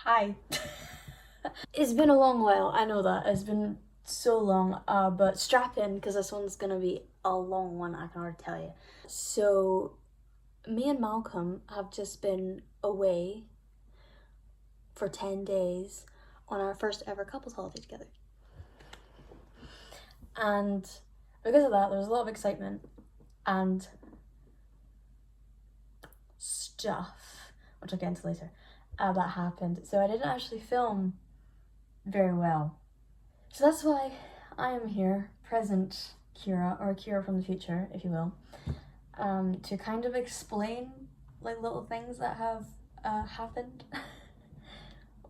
Hi. It's been a long while, I know that. It's been so long, but strap in because this one's gonna be a long one, I can already tell you. So, me and Malcolm have just been away for 10 days on our first ever couples holiday together. And because of that, there was a lot of excitement and stuff, which I'll get into later, that happened. So I didn't actually film very well. So that's why I am here, present Kira, or Kira from the future, if you will, to kind of explain like little things that have happened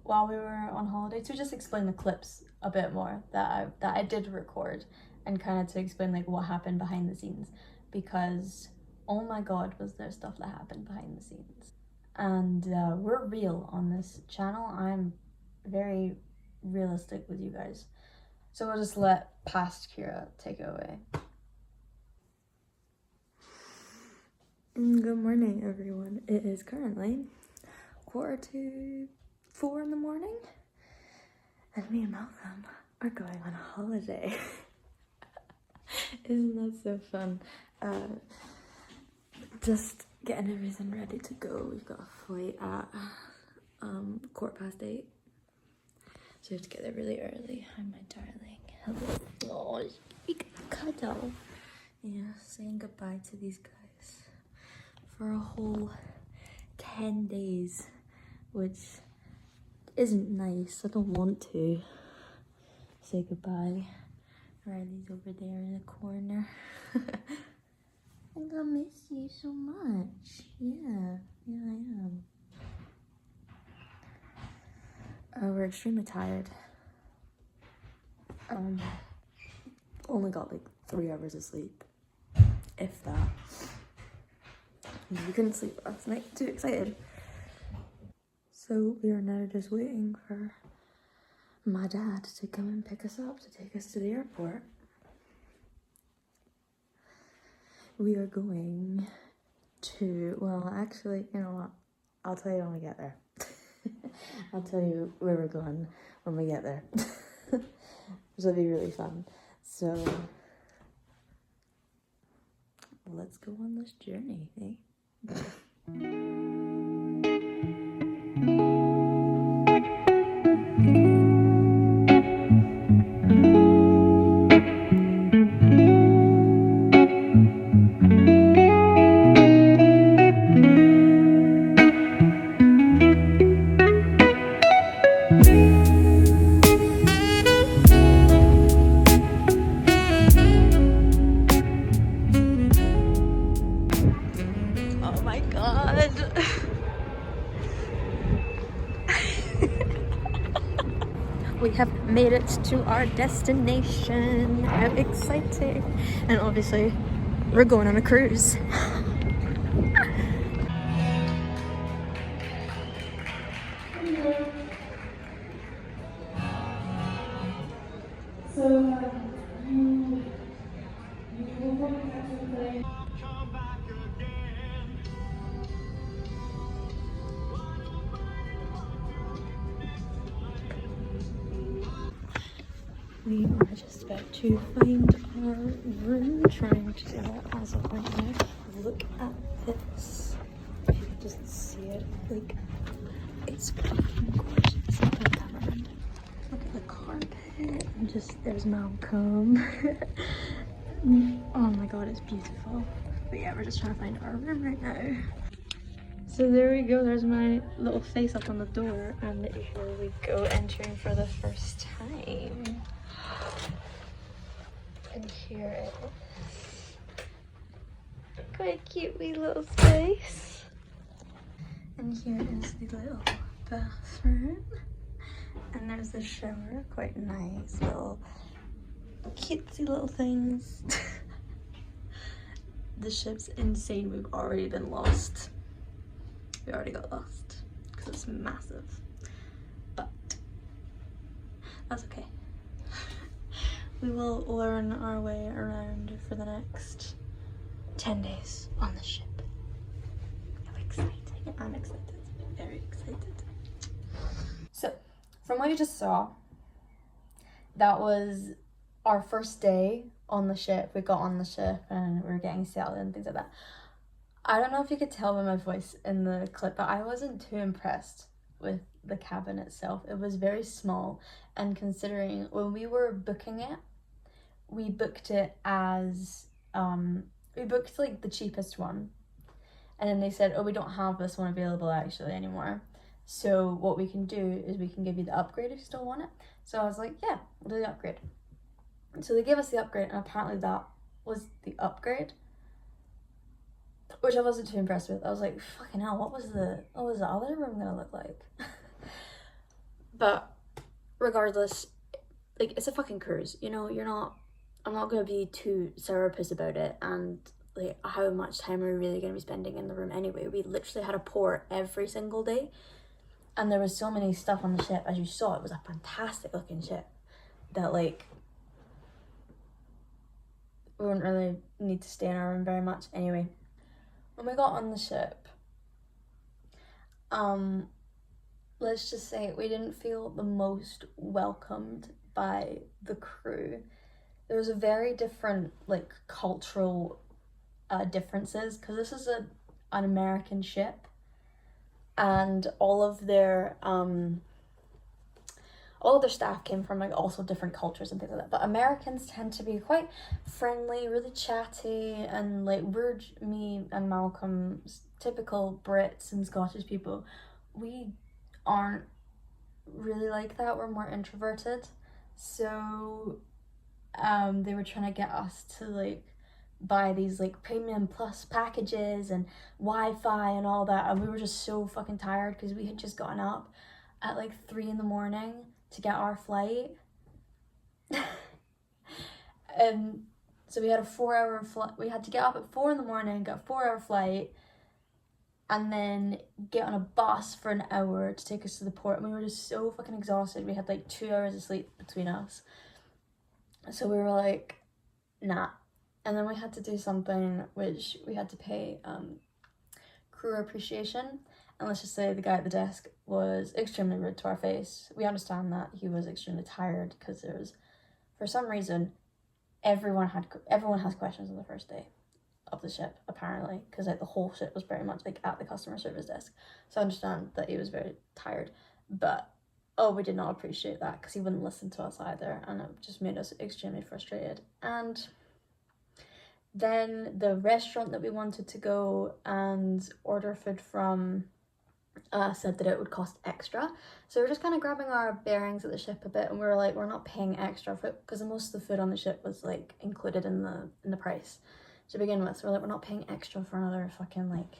while we were on holiday, to just explain the clips a bit more that I did record, and kind of to explain like what happened behind the scenes, because oh my god, was there stuff that happened behind the scenes. And we're real on this channel. I'm very realistic with you guys. So we'll just let past Kira take it away. Good morning, everyone. It is currently 3:45 in the morning, and me and Malcolm are going on a holiday. Isn't that so fun? Just getting everything ready to go. We've got a flight at 8:15. So we have to get there really early. Hi, my darling. Hello. Oh, big cuddle. Yeah, saying goodbye to these guys for a whole 10 days, which isn't nice. I don't want to say goodbye. Riley's over there in the corner. I'm gonna miss you so much. Yeah, I am. We're extremely tired. Only got like 3 hours of sleep, if that. We couldn't sleep last night, too excited. So we are now just waiting for my dad to come and pick us up to take us to the airport. We are going to, well, actually, you know what? I'll tell you when we get there. I'll tell you where we're going when we get there. This will be really fun. So, let's go on this journey, eh? Oh my god. We have made it to our destination. How exciting. And obviously, we're going on a cruise. We are just about to find our room, trying to do that as of right now. Look at this. If you can just see it, like, it's fucking gorgeous. Look at that, man. Look at the carpet. And just, there's Malcolm. Oh my god, it's beautiful. But yeah, we're just trying to find our room right now. So there we go, there's my little face up on the door, and here we go, entering for the first time. And here it is. Quite a cute wee little space. And here is the little bathroom. And there's the shower, quite nice, little cutesy little things. The ship's insane, we've already been lost. We already got lost because it's massive, but that's okay. We will learn our way around for the next 10 days on the ship. How exciting. I'm excited, very excited. from what you just saw, that was our first day on the ship. We got on the ship and we were getting settled and things like that. I don't know if you could tell by my voice in the clip, but I wasn't too impressed with the cabin itself. It was very small, and considering when we were booking it, we booked it as we booked like the cheapest one, and then they said, oh, we don't have this one available actually anymore, so what we can do is we can give you the upgrade if you still want it. So I was like, yeah, we'll do the upgrade. So they gave us the upgrade, and apparently that was the upgrade, which I wasn't too impressed with. I was like, fucking hell, what was the other room gonna look like? But regardless, like, it's a fucking cruise, you know. I'm not gonna be too sourpuss about it, and like, how much time are we really gonna be spending in the room anyway? We literally had a port every single day, and there was so many stuff on the ship. As you saw, it was a fantastic looking ship that, like, we wouldn't really need to stay in our room very much anyway. When we got on the ship, let's just say we didn't feel the most welcomed by the crew. There was a very different, like, cultural differences, because this is an American ship, and all of their staff came from, like, also different cultures and things like that. But Americans tend to be quite friendly, really chatty, and like, me and Malcolm, typical Brits and Scottish people, we aren't really like that. We're more introverted. So they were trying to get us to, like, buy these, like, premium plus packages and Wi-Fi and all that, and we were just so fucking tired because we had just gotten up at like 3 a.m. to get our flight. And so we had a 4-hour flight. We had to get up at 4 a.m, get a 4-hour flight, and then get on a bus for an hour to take us to the port. And we were just so fucking exhausted. We had like 2 hours of sleep between us. So we were like, nah. And then we had to do something which we had to pay crew appreciation. And let's just say the guy at the desk was extremely rude to our face. We understand that he was extremely tired because there was, for some reason, everyone has questions on the first day of the ship, apparently, because like the whole ship was very much like at the customer service desk. So I understand that he was very tired, but we did not appreciate that because he wouldn't listen to us either, and it just made us extremely frustrated. And then the restaurant that we wanted to go and order food from said that it would cost extra. So we're just kind of grabbing our bearings at the ship a bit, and we were like, we're not paying extra for it, because most of the food on the ship was like included in the price to begin with. So we're like, we're not paying extra for another fucking like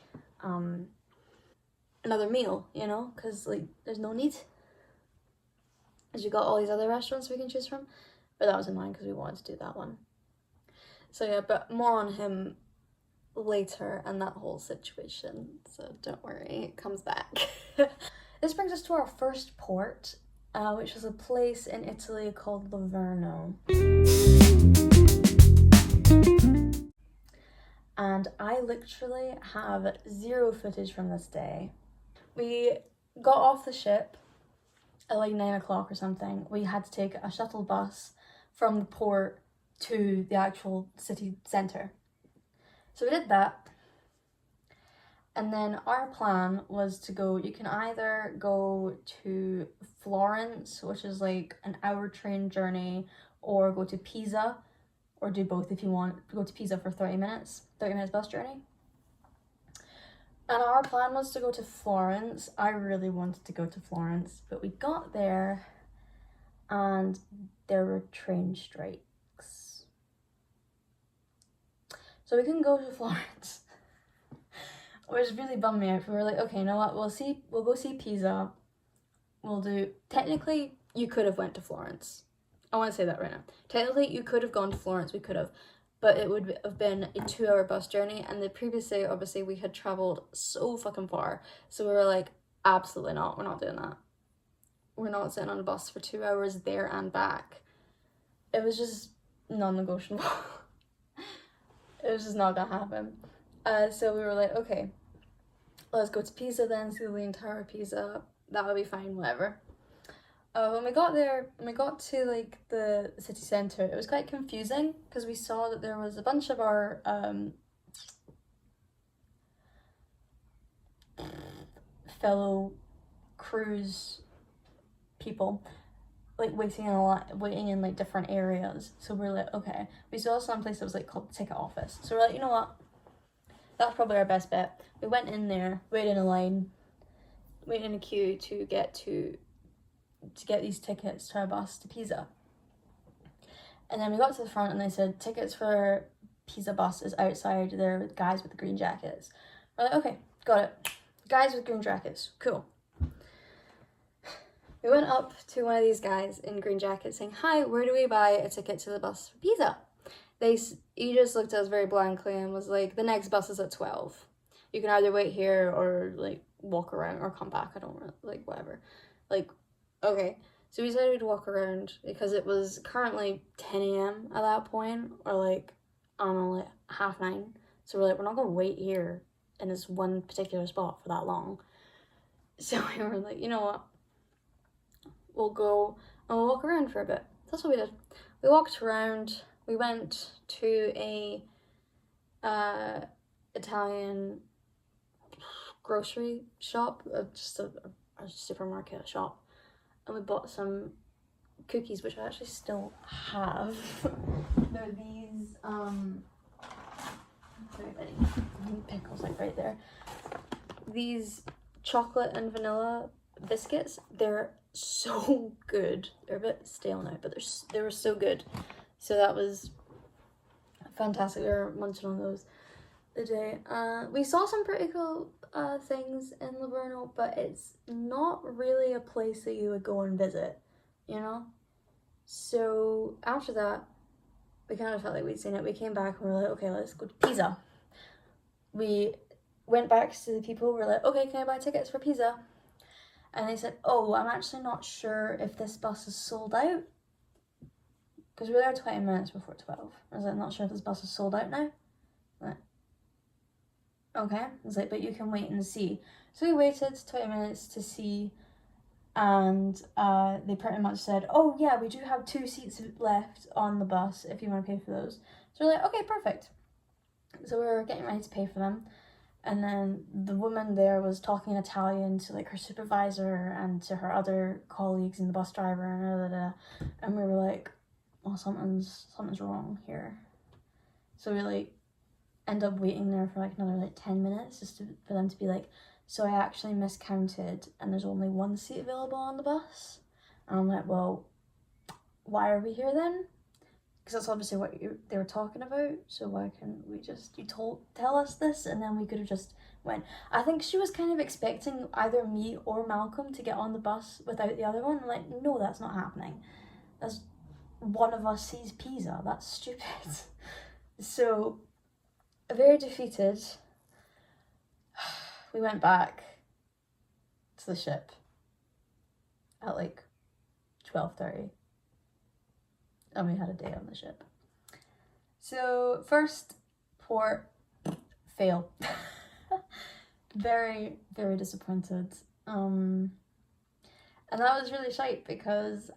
another meal, you know, because like there's no need, as you got all these other restaurants we can choose from. But that was in mind because we wanted to do that one. So yeah, but more on him later and that whole situation, so don't worry, it comes back. This brings us to our first port, which was a place in Italy called Livorno. And I literally have zero footage from this day. We got off the ship at like 9 o'clock or something. We had to take a shuttle bus from the port to the actual city centre. So we did that, and then our plan was to go, you can either go to Florence, which is like an hour train journey, or go to Pisa, or do both if you want. Go to Pisa for 30 minutes bus journey. And our plan was to go to Florence. I really wanted to go to Florence, but we got there and there were train strikes. So we couldn't go to Florence, which really bummed me out. We were like, okay, you know what, we'll go see Pisa. Technically, you could have went to Florence. I want to say that right now. Technically, you could have gone to Florence, we could have, but it would have been a 2-hour bus journey, and the previous day, obviously, we had travelled so fucking far, so we were like, absolutely not, we're not doing that. We're not sitting on a bus for 2 hours there and back. It was just non-negotiable. It was just not gonna happen. So we were like, okay, let's go to Pisa then, see the Leaning Tower of Pisa. That would be fine, whatever. when we got there, when we got to like the city centre, it was quite confusing because we saw that there was a bunch of our fellow cruise people like waiting in like different areas. So we're like, okay, we saw some place that was like called the ticket office. So we're like, you know what? That's probably our best bet. We went in there, waited in a line, waited in a queue to get these tickets to our bus to Pisa. And then we got to the front and they said, tickets for Pisa bus is outside there with guys with the green jackets. We're like, okay, got it. Guys with green jackets, cool. We went up to one of these guys in green jackets saying, hi, where do we buy a ticket to the bus for Pisa? He just looked at us very blankly and was like, the next bus is at 12. You can either wait here or like walk around or come back. I don't know, like whatever. Like, okay. So we decided to walk around because it was currently 10 a.m. at that point, or like, I don't know, like 9:30. So we're like, we're not gonna wait here in this one particular spot for that long. So we were like, you know what? We'll go and we'll walk around for a bit. That's what we did. We walked around. We went to a Italian grocery shop, just a supermarket shop, and we bought some cookies, which I actually still have. They're these pickles like right there. These chocolate and vanilla biscuits. They're so good. They're a bit stale now, but they were so good. So that was fantastic. We were munching on those the day. We saw some pretty cool things in Livorno, but it's not really a place that you would go and visit, you know? So after that, we kind of felt like we'd seen it. We came back and we were like, okay, let's go to Pisa. We went back to the people. We're like, okay, can I buy tickets for Pisa? And they said, oh, I'm actually not sure if this bus is sold out. Because we were there 20 minutes before 12. I was like, not sure if this bus is sold out now. Like, okay. I was like, but you can wait and see. So we waited 20 minutes to see. And they pretty much said, oh yeah, we do have 2 seats left on the bus if you want to pay for those. So we're like, okay, perfect. So we were getting ready to pay for them. And then the woman there was talking Italian to like her supervisor and to her other colleagues and the bus driver and we were like, well, something's wrong here. So we like end up waiting there for like another like 10 minutes just for them to be like, so I actually miscounted and there's only 1 seat available on the bus. And I'm like, well, why are we here then? Because that's obviously what they were talking about. So why can't we just, tell us this and then we could have just went. I think she was kind of expecting either me or Malcolm to get on the bus without the other one. I'm like, no, that's not happening. That's one of us sees Pisa. That's stupid. So, very defeated, we went back to the ship at like 12:30. And we had a day on the ship. So first port, fail. Very, very disappointed. And that was really shite because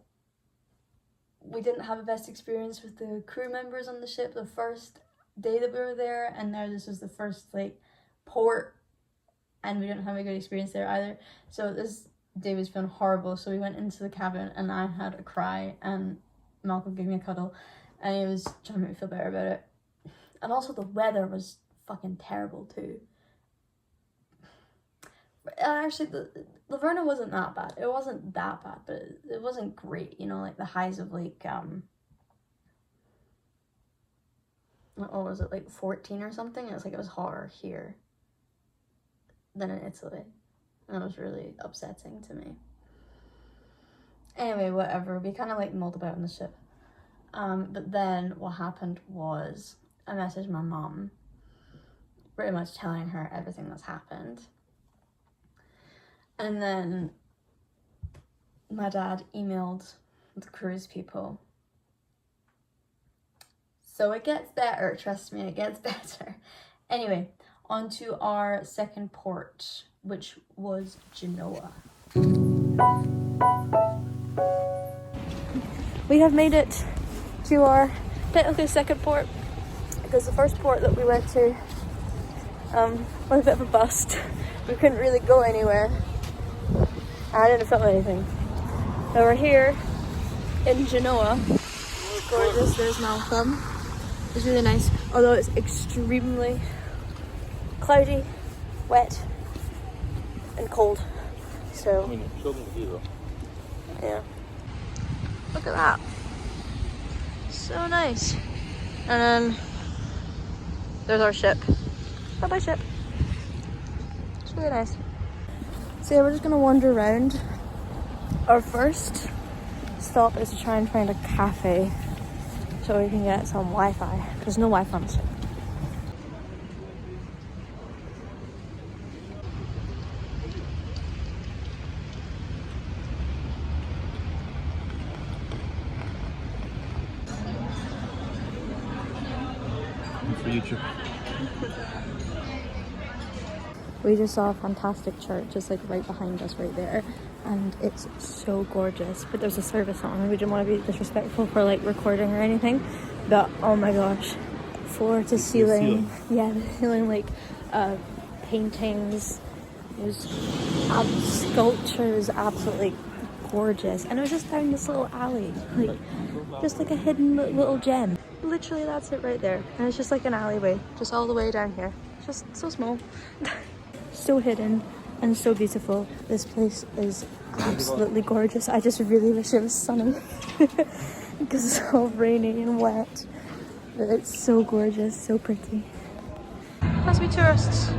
we didn't have the best experience with the crew members on the ship the first day that we were there, and now this was the first like port and we didn't have a good experience there either. So this day was feeling horrible. So we went into the cabin and I had a cry and Malcolm gave me a cuddle and he was trying to make me feel better about it. And also the weather was fucking terrible too. Actually, Livorno wasn't that bad. It wasn't that bad, but it wasn't great, you know, like the highs of like, what was it, like 14 or something? It was like, it was hotter here than in Italy. And it was really upsetting to me. Anyway, whatever, we kind of like mulled about on the ship. But then what happened was I messaged my mom, pretty much telling her everything that's happened. And then my dad emailed the cruise people. So it gets better, trust me, it gets better. Anyway, on to our second port, which was Genoa. We have made it to our technically second port, because the first port that we went to was a bit of a bust. We couldn't really go anywhere. I didn't film anything. But we're here in Genoa. It's gorgeous. There's Malcolm. It's really nice, although it's extremely cloudy, wet, and cold. So, yeah. Look at that. So nice. And then there's our ship. Bye bye, ship. It's really nice. So yeah, we're just gonna wander around. Our first stop is to try and find a cafe so we can get some Wi-Fi. There's no Wi-Fi on the ship. For YouTube. We just saw a fantastic church just like right behind us right there, and it's so gorgeous, but there's a service on and we didn't want to be disrespectful for like recording or anything, but oh my gosh, floor to ceiling, yeah, the ceiling, like paintings, there's sculptures, absolutely gorgeous, and it was just down this little alley, like just like a hidden little gem. Literally that's it right there, and it's just like an alleyway just all the way down here, just so small. So hidden and so beautiful. This place is absolutely gorgeous. I just really wish it was sunny because it's all rainy and wet, but it's so gorgeous, so pretty. Must be tourists.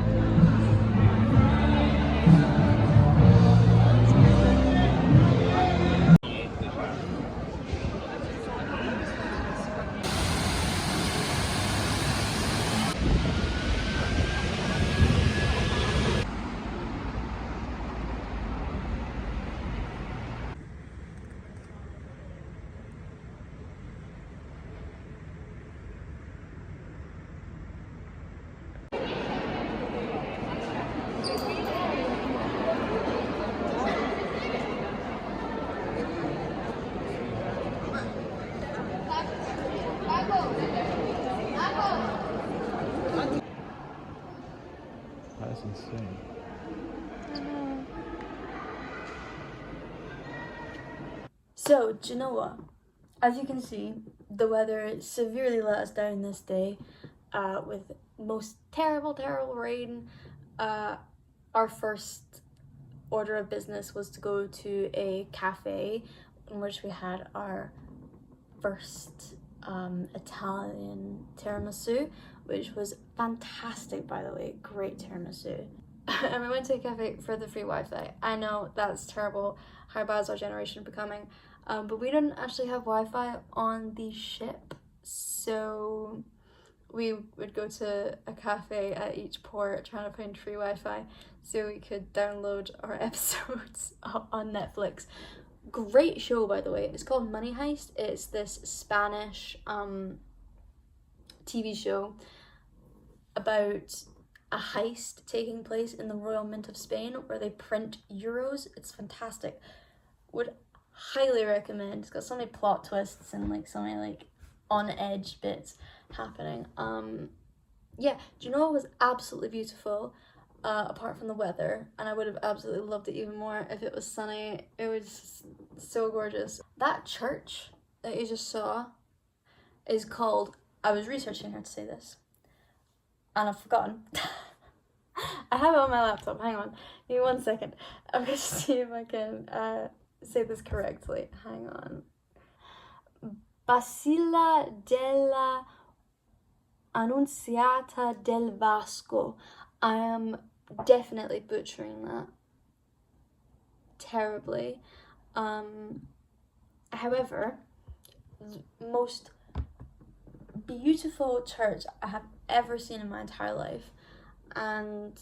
That's insane. So, Genoa, as you can see, the weather severely let us down this day with most terrible rain. Our first order of business was to go to a cafe in which we had our first Italian tiramisu, which was fantastic, by the way. Great tiramisu. And we went to a cafe for the free Wi-Fi. I know that's terrible. How bad is our generation becoming? But we didn't actually have Wi-Fi on the ship, so we would go to a cafe at each port trying to find free Wi-Fi so we could download our episodes on Netflix. Great show, by the way. It's called Money Heist. It's this Spanish TV show about a heist taking place in the Royal Mint of Spain where they print euros. It's fantastic. Would highly recommend. It's got so many plot twists and like so many like on edge bits happening. Yeah, Genoa was absolutely beautiful, apart from the weather, and I would have absolutely loved it even more if it was sunny. It was so gorgeous. That church that you just saw is called, I was researching how to say this and I've forgotten. I have it on my laptop, hang on, give me 1 second. I'm gonna see if I can say this correctly. Hang on. Basilica della Annunziata del Vasco. I am definitely butchering that terribly. However, the most beautiful church I have ever seen in my entire life, and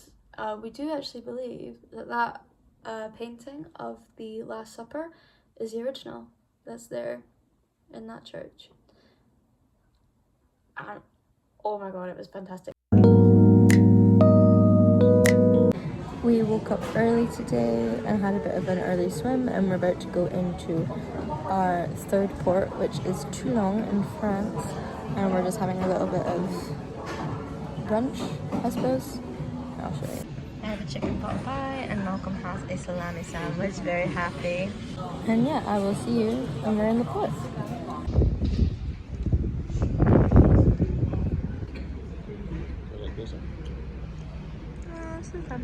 we do actually believe that painting of the Last Supper is the original that's there in that church. And oh my god, it was fantastic. We woke woke up early today and had a bit of an early swim, and we're about to go into our third port, which is Toulon in France, and we're just having a little bit of brunch, I suppose. I'll show you. I have a chicken pot pie and Malcolm has a salami sandwich, very happy. And yeah, I will see you when we're in the port. So fun.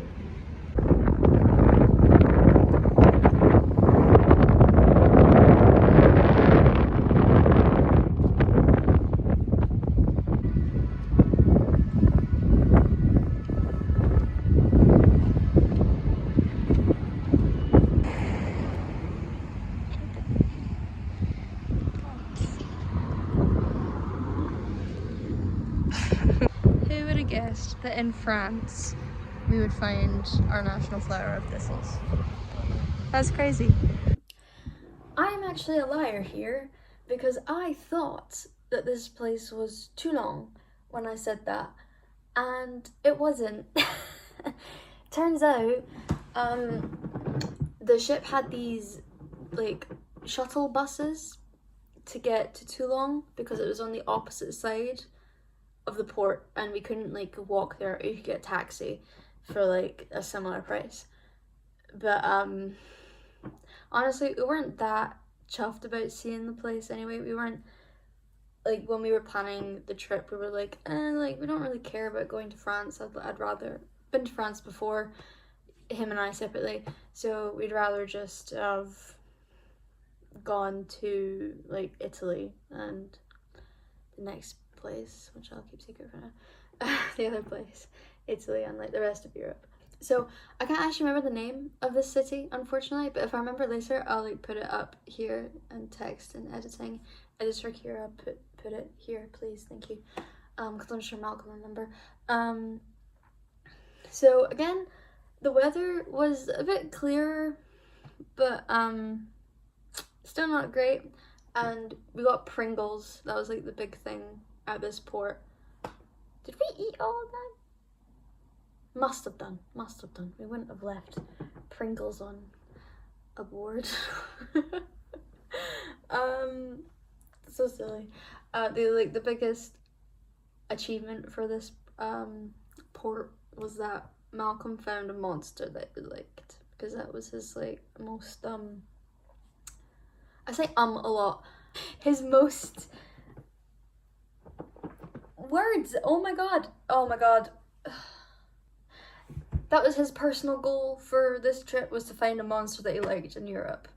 Who would have guessed that in France we would find our national flower of thistles? That's crazy. I'm actually a liar here because I thought that this place was Toulon when I said that, and it wasn't. Turns out, the ship had these like shuttle buses to get to Toulon because it was on the opposite side of the port, and we couldn't like walk there. You could get a taxi for like a similar price, but honestly we weren't that chuffed about seeing the place anyway. We weren't like, when we were planning the trip, we were like, like we don't really care about going to France. I'd rather been to France before, him and I separately, so we'd rather just have gone to like Italy and the next place, which I'll keep secret for now, the other place, Italy, and like the rest of Europe. So I can't actually remember the name of this city, unfortunately, but if I remember later, I'll like put it up here in text and editing. Editor Kira, put it here, please, thank you. Because I'm sure Malcolm will remember. So again, the weather was a bit clearer, but still not great. And we got Pringles. That was like the big thing at this port. Did we eat all of that? Must have done. We wouldn't have left Pringles on aboard. So silly. The biggest achievement for this port was that Malcolm found a monster that he liked, because that was his like most I say a lot. His most words. Oh my god. That was his personal goal for this trip, was to find a monster that he liked in Europe.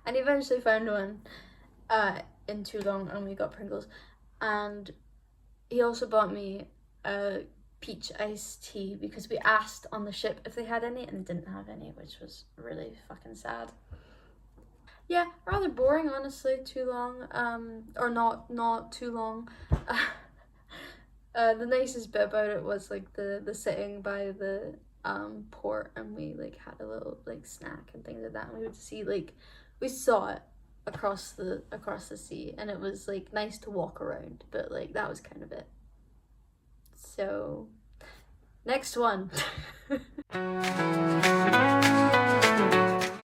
And he eventually found one in Toulon, and we got Pringles. And he also bought me a peach iced tea because we asked on the ship if they had any, and they didn't have any, which was really fucking sad. Yeah, rather boring, honestly. Too long, or not too long. The nicest bit about it was like the sitting by the port, and we like had a little like snack and things like that, and we would see like, we saw it across the sea, and it was like nice to walk around, but like that was kind of it. So next one.